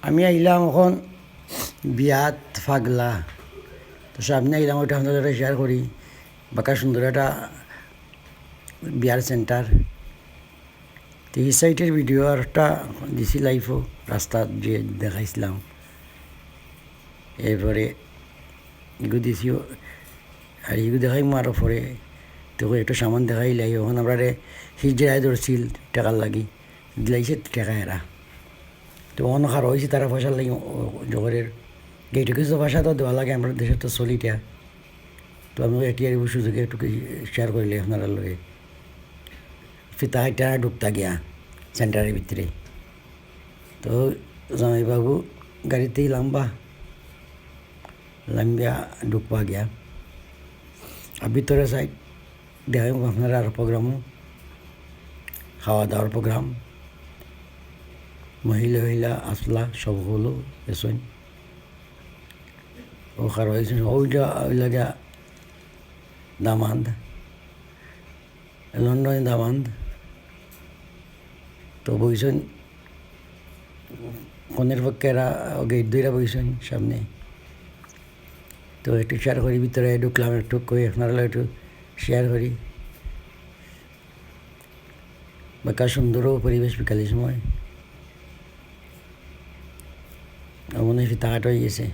আমি আইলাম এখন বিয়াত ফাগলা, তো সামনে আইলাম ওইটা আপনাদের শেয়ার করি। বাঁকা সুন্দর একটা বিয়ার সেন্টার। তো এই সাইটের ভিডিও আর একটা দিছি লাইফও, রাস্তা যে দেখাইছিলাম। এরপরে এগুলো দিছিও, আর এগুলো দেখাই আরও পরে তো একটু সামান দেখাইলাই। এখন আমরা হিজড়ায় ধরছিল টাকার লাগি, দিলাইছে টাকা এরা। তো অন্য খার হয়েছে তারা পয়সার লাগি জগরের গেটে কিছু পয়সা তো দেওয়া লাগে, আমরা দেশে তো চলিটা। তো আমি এটি আর সুযোগে একটু শেয়ার করলে আপনারা লগে ফিতা হাইটা ঢুকতা গিয়া সেন্টারের ভিতরে। তো জামাইবাবু গাড়িতেই লাম্বিয়া ঢুকবা গিয়া, আর ভিতরে সাইড দেখাই আপনারা আর প্রোগ্রামও, খাওয়া দাওয়ার প্রোগ্রাম, মহিলা আসলা সব হলো এসন ও খার হয়েছে ওইটা ওই লাগা দামান্দ, লন্ডনে দামান্দ। তো বইছেন কনের পক্ষেরা গেট দুইরা বইছেন সামনে। তো একটু শেয়ার করি, ভিতরে ঢুকলাম একটু কই আপনারা একটু শেয়ার করি। বাঁকা সুন্দরও পরিবেশ বিকালের সময়, মনে হয় ফিতা কাট হয়ে গেছে।